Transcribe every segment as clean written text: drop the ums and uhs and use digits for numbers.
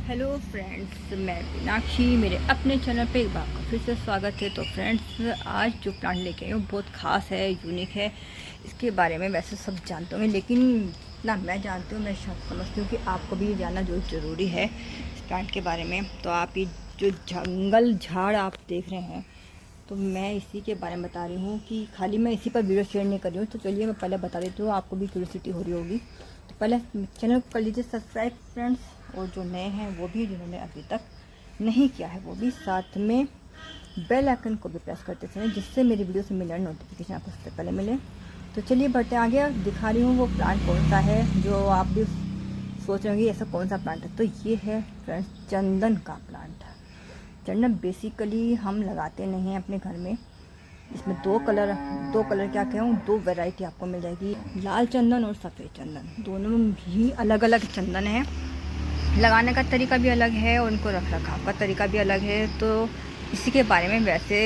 Hello friends, मैं मीनाक्षी मेरे अपने चैनल पे एक बार फिर से स्वागत है। तो फ्रेंड्स, आज जो प्लांट लेके आई हूँ बहुत ख़ास है, यूनिक है। इसके बारे में वैसे सब जानते होंगे, लेकिन ना मैं जानती हूँ, मैं समझती हूँ कि आपको भी जानना जो ज़रूरी है इस प्लांट के बारे में। तो आप ये जो जंगल झाड़ आप देख रहे हैं, तो मैं इसी के बारे में बता रही हूँ कि खाली मैं इसी पर वीडियो शेयर नहीं कर रही हूँ। तो चलिए मैं पहले बता देती हूँ, आपको भी क्यूरियोसिटी हो रही होगी। तो पहले चैनल को कर लीजिए सब्सक्राइब फ्रेंड्स, और जो नए हैं वो भी, जिन्होंने अभी तक नहीं किया है वो भी, साथ में बेल आइकन को भी प्रेस करते चलें, जिससे मेरी वीडियो से मिलने नोटिफिकेशन आपको सबसे पहले मिले। तो चलिए बढ़ते आगे, दिखा रही हूँ वो प्लांट कौन सा है जो आप भी सोच रहे होंगे ऐसा कौन सा प्लांट है। तो ये है फ्रेंड्स चंदन का प्लांट। चंदन बेसिकली हम लगाते नहीं हैं अपने घर में। इसमें दो कलर क्या कहूँ, दो वैरायटी आपको मिल जाएगी, लाल चंदन और सफ़ेद चंदन। दोनों ही अलग अलग चंदन है, लगाने का तरीका भी अलग है और उनको रख रखाव का तरीका भी अलग है। तो इसी के बारे में वैसे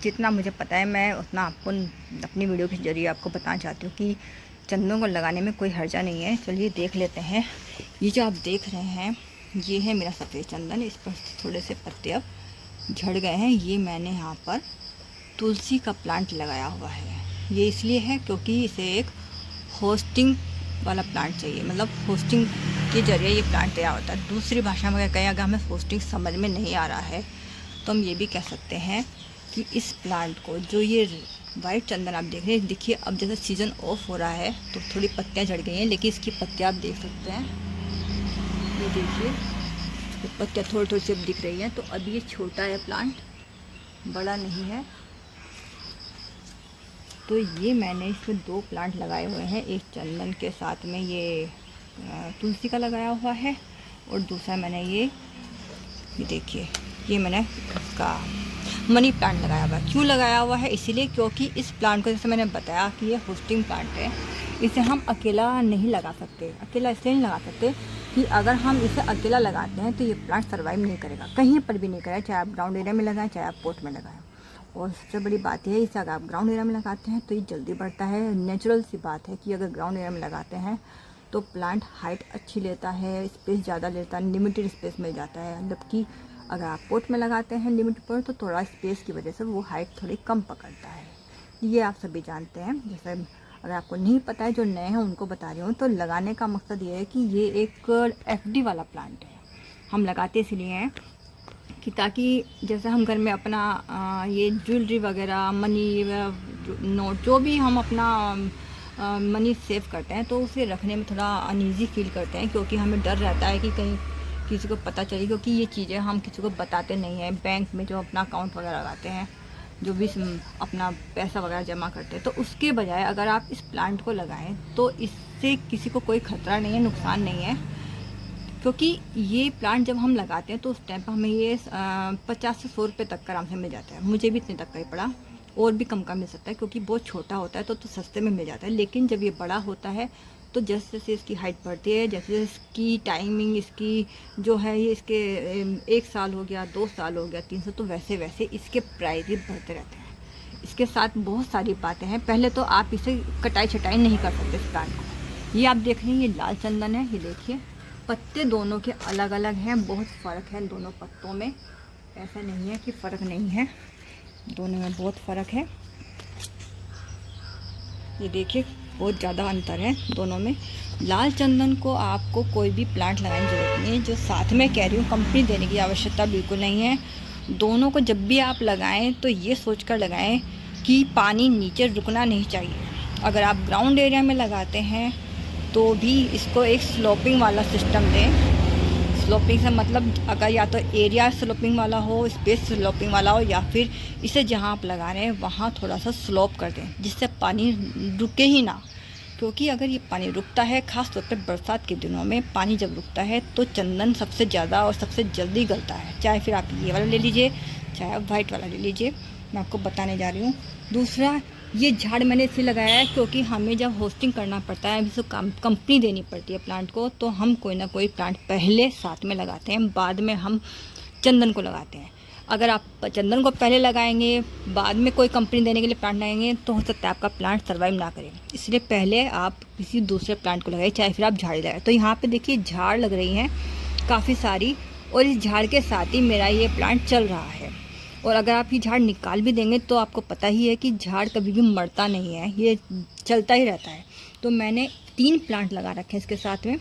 जितना मुझे पता है मैं उतना आपको अपनी वीडियो के जरिए आपको बताना चाहती हूँ कि चंदनों को लगाने में कोई हर्जा नहीं है। चलिए देख लेते हैं। ये जो आप देख रहे हैं ये है मेरा सफ़ेद चंदन। इस पर थोड़े से पत्ते अब झड़ गए हैं। ये मैंने यहाँ पर तुलसी का प्लांट लगाया हुआ है। ये इसलिए है क्योंकि इसे एक होस्टिंग वाला प्लांट चाहिए, मतलब होस्टिंग के जरिए ये प्लांट तैयार होता है। दूसरी भाषा में कहें, अगर हमें होस्टिंग समझ में नहीं आ रहा है तो हम ये भी कह सकते हैं कि इस प्लांट को, जो ये वाइट चंदन आप देख रहे हैं, देखिए अब जैसे सीज़न ऑफ हो रहा है तो थोड़ी पत्तियाँ झड़ गई हैं, लेकिन इसकी पत्तियाँ आप देख सकते हैं, ये देखिए ये पत्तियाँ थोड़ी थोड़ी सी अब दिख रही हैं। तो अभी ये छोटा है प्लांट, बड़ा नहीं है। तो ये मैंने इसमें दो प्लांट लगाए हुए हैं, एक चंदन के साथ में ये तुलसी का लगाया हुआ है, और दूसरा मैंने ये देखिए ये मैंने इसका मनी प्लांट लगाया हुआ है। क्यों लगाया हुआ है? इसीलिए क्योंकि इस प्लांट को, जैसे मैंने बताया कि ये होस्टिंग प्लांट है, इसे हम अकेला नहीं लगा सकते। अकेला इसलिए नहीं लगा सकते कि अगर हम इसे अकेला लगाते हैं तो ये प्लांट सर्वाइव नहीं करेगा, कहीं पर भी नहीं करेगा, चाहे आप ग्राउंड एरिया में लगाएं चाहे आप पोट में लगाएं। और सबसे बड़ी बात यह है, इसे अगर आप ग्राउंड एरिया में लगाते हैं तो ये जल्दी बढ़ता है। नेचुरल सी बात है कि अगर ग्राउंड एरिया में लगाते हैं तो प्लांट हाइट अच्छी लेता है, स्पेस ज़्यादा लेता है, लिमिटेड स्पेस मिल जाता है। जबकि अगर आप पोट में लगाते हैं लिमिट पर तो थोड़ा स्पेस की वजह से वो हाइट थोड़ी कम पकड़ता है। ये आप सभी जानते हैं। जैसे अगर आपको नहीं पता है, जो नए हैं उनको बता रही हूँ। तो लगाने का मकसद ये है कि ये एक एफडी वाला प्लांट है। हम लगाते इसलिए हैं कि ताकि जैसे हम घर में अपना ये ज्वेलरी वगैरह, मनी नोट, जो भी हम अपना मनी सेव करते हैं, तो उसे रखने में थोड़ा अनईज़ी फील करते हैं, क्योंकि हमें डर रहता है कि कहीं किसी को पता चले, क्योंकि ये चीज़ें हम किसी को बताते नहीं हैं। बैंक में जो अपना अकाउंट वगैरह लगाते हैं, जो भी अपना पैसा वगैरह जमा करते हैं, तो उसके बजाय अगर आप इस प्लांट को लगाएं तो इससे किसी को कोई ख़तरा नहीं है, नुकसान नहीं है। क्योंकि ये प्लांट जब हम लगाते हैं तो उस टाइम पर हमें ये 50 से 100 रुपये तक का आराम से मिल जाता है। मुझे भी इतने तक का ही पड़ा, और भी कम का मिल सकता है, क्योंकि बहुत छोटा होता है तो सस्ते में मिल जाता है। लेकिन जब ये बड़ा होता है तो जैसे जैसे इसकी हाइट बढ़ती है, जैसे जैसे इसकी टाइमिंग, इसकी जो है, ये इसके 1 साल हो गया, 2 साल हो गया, 3 साल, तो वैसे वैसे इसके प्राइस भी बढ़ते रहते हैं। इसके साथ बहुत सारी बातें हैं। पहले तो आप इसे कटाई छटाई नहीं कर सकते इस प्लांट को। ये आप देख रहे हैं, ये लाल चंदन है, ये देखिए पत्ते दोनों के अलग अलग हैं, बहुत फ़र्क है दोनों पत्तों में। ऐसा नहीं है कि फ़र्क नहीं है, दोनों में बहुत फ़र्क है। ये देखिए बहुत ज़्यादा अंतर है दोनों में। लाल चंदन को आपको कोई भी प्लांट लगाने की ज़रूरत नहीं है, जो साथ में कह रही हूँ, कंपनी देने की आवश्यकता बिल्कुल नहीं है। दोनों को जब भी आप लगाएं तो ये सोचकर लगाएं कि पानी नीचे रुकना नहीं चाहिए। अगर आप ग्राउंड एरिया में लगाते हैं तो भी इसको एक स्लोपिंग वाला सिस्टम दें। स्लोपिंग से मतलब अगर या तो एरिया स्लोपिंग वाला हो, स्पेस स्लोपिंग वाला हो, या फिर इसे जहाँ आप लगा रहे हैं वहाँ थोड़ा सा स्लोप कर दें, जिससे पानी रुके ही ना। क्योंकि अगर ये पानी रुकता है, ख़ास तौर पे बरसात के दिनों में पानी जब रुकता है तो चंदन सबसे ज़्यादा और सबसे जल्दी गलता है। चाहे फिर आप ये वाला ले लीजिए, चाहे आप वाइट वाला ले लीजिए, मैं आपको बताने जा रही हूँ। दूसरा, ये झाड़ मैंने इसलिए लगाया है क्योंकि हमें जब होस्टिंग करना पड़ता है, जिसको कंपनी देनी पड़ती है प्लांट को, तो हम कोई ना कोई प्लांट पहले साथ में लगाते हैं, बाद में हम चंदन को लगाते हैं। अगर आप चंदन को पहले लगाएंगे, बाद में कोई कंपनी देने के लिए प्लांट लगाएंगे, तो हो सकता है आपका प्लांट सर्वाइव ना करे। इसलिए पहले आप किसी दूसरे प्लांट को लगाइए, चाहे फिर आप झाड़ी लगाए। तो यहाँ पे देखिए झाड़ लग रही हैं, काफ़ी सारी, और इस झाड़ के साथ ही मेरा ये प्लांट चल रहा है। और अगर आप ये झाड़ निकाल भी देंगे तो आपको पता ही है कि झाड़ कभी भी मरता नहीं है, ये चलता ही रहता है। तो मैंने 3 प्लांट लगा रखे हैं इसके साथ में,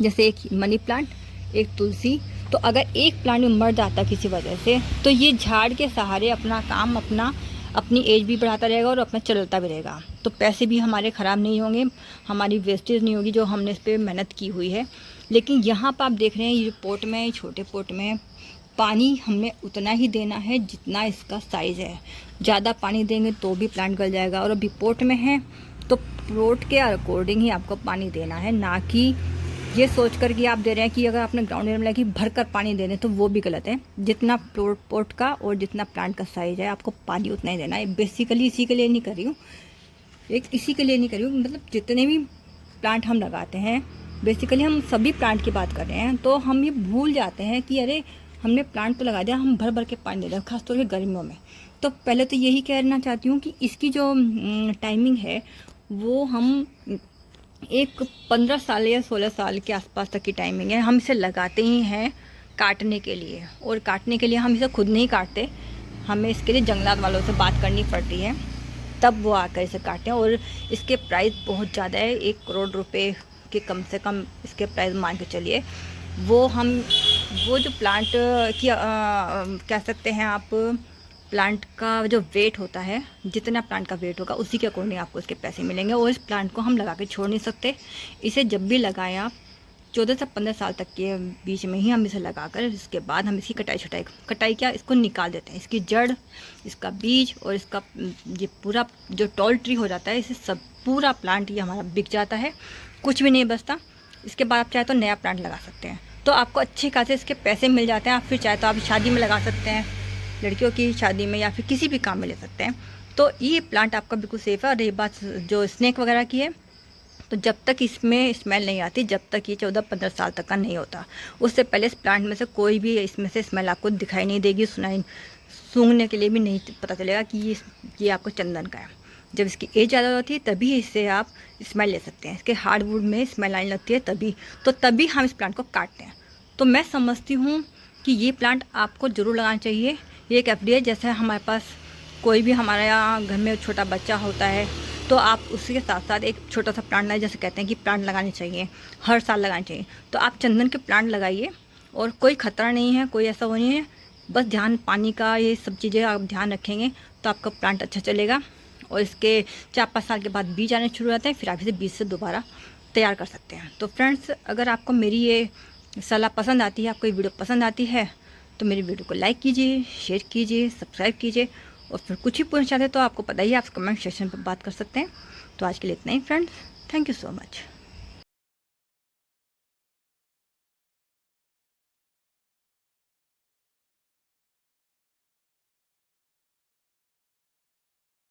जैसे एक मनी प्लांट, एक तुलसी। तो अगर एक प्लांट में मर जाता किसी वजह से तो ये झाड़ के सहारे अपना काम, अपनी एज भी बढ़ाता रहेगा और अपना चलता भी रहेगा। तो पैसे भी हमारे ख़राब नहीं होंगे, हमारी वेस्टेज नहीं होगी जो हमने इस पर मेहनत की हुई है। लेकिन यहाँ पर आप देख रहे हैं ये पोट में, छोटे पोट में पानी हमें उतना ही देना है जितना इसका साइज़ है। ज़्यादा पानी देंगे तो भी प्लांट गल जाएगा। और अभी पोट में है तो पोट के अकॉर्डिंग ही आपको पानी देना है, ना कि ये सोच कर कि आप दे रहे हैं कि अगर आपने ग्राउंड एरिया में लगी भर कर पानी दे दें तो वो भी गलत है। जितना पोट का और जितना प्लांट का साइज़ है आपको पानी उतना ही देना है। बेसिकली इसी के लिए नहीं कर रही हूँ, इसी के लिए नहीं कर रही हूँ, मतलब जितने भी प्लांट हम लगाते हैं, बेसिकली हम सभी प्लांट की बात कर रहे हैं। तो हम ये भूल जाते हैं कि अरे हमने प्लांट तो लगा दिया, हम भर भर के पानी दे रहे हैं, खासतौर पर गर्मियों में। तो पहले तो यही कहना चाहती हूँ कि इसकी जो टाइमिंग है वो हम एक 15 साल या 16 साल के आसपास तक की टाइमिंग है। हम इसे लगाते ही हैं काटने के लिए, और काटने के लिए हम इसे खुद नहीं काटते, हमें इसके लिए जंगलात वालों से बात करनी पड़ती है, तब वो आकर इसे काटते हैं। और इसके प्राइस बहुत ज़्यादा है, 1 करोड़ रुपए के कम से कम इसके प्राइस मान के चलिए। वो जो प्लांट की कह सकते हैं आप, प्लांट का जो वेट होता है, जितना प्लांट का वेट होगा उसी के अकॉर्डिंग आपको इसके पैसे मिलेंगे। और इस प्लांट को हम लगा के छोड़ नहीं सकते, इसे जब भी लगाएं आप 14 से 15 साल तक के बीच में ही हम इसे लगाकर इसके बाद हम इसकी कटाई क्या, इसको निकाल देते हैं। इसकी जड़, इसका बीज और इसका ये पूरा जो टॉल ट्री हो जाता है, इसे सब पूरा प्लांट ये हमारा बिक जाता है, कुछ भी नहीं बचता। इसके बाद आप चाहे तो नया प्लांट लगा सकते हैं, तो आपको अच्छे खासे इसके पैसे मिल जाते हैं। आप फिर चाहे तो आप शादी में लगा सकते हैं, लड़कियों की शादी में, या फिर किसी भी काम में ले सकते हैं। तो ये प्लांट आपका बिल्कुल सेफ़ है। और ये बात जो स्नेक वगैरह की है, तो जब तक इसमें स्मेल नहीं आती, जब तक ये 14-15 साल तक का नहीं होता, उससे पहले इस प्लांट में से कोई भी इसमें से स्मेल आपको दिखाई नहीं देगी, सूंघने के लिए भी नहीं पता चलेगा कि ये आपको चंदन का है। जब इसकी एज ज़्यादा होती है तभी इससे आप स्मेल ले सकते हैं। इसके हार्डवुड में स्मेल आने लगती है तभी हम इस प्लांट को काटते हैं। तो मैं समझती हूँ कि ये प्लांट आपको ज़रूर लगाना चाहिए। ये एक एफडी है, जैसे हमारे पास कोई भी हमारे यहाँ घर में छोटा बच्चा होता है तो आप उसी के साथ साथ एक छोटा सा प्लांट लगाए। जैसे कहते हैं कि प्लांट लगाने चाहिए, हर साल लगाने चाहिए, तो आप चंदन के प्लांट लगाइए और कोई ख़तरा नहीं है, कोई ऐसा वो नहीं है। बस ध्यान, पानी का, ये सब चीज़ें आप ध्यान रखेंगे तो आपका प्लांट अच्छा चलेगा। और इसके 4-5 साल के बाद बीज आने शुरू हो जाते हैं, फिर आप इसे बीज से दोबारा तैयार कर सकते हैं। तो फ्रेंड्स, अगर आपको मेरी ये सलाह पसंद आती है, आपको ये वीडियो पसंद आती है, तो मेरी वीडियो को लाइक कीजिए, शेयर कीजिए, सब्सक्राइब कीजिए। और फिर कुछ भी पूछना चाहते हैं तो आपको पता ही है, आप कमेंट सेक्शन पर बात कर सकते हैं। तो आज के लिए इतना ही friends, thank you so much.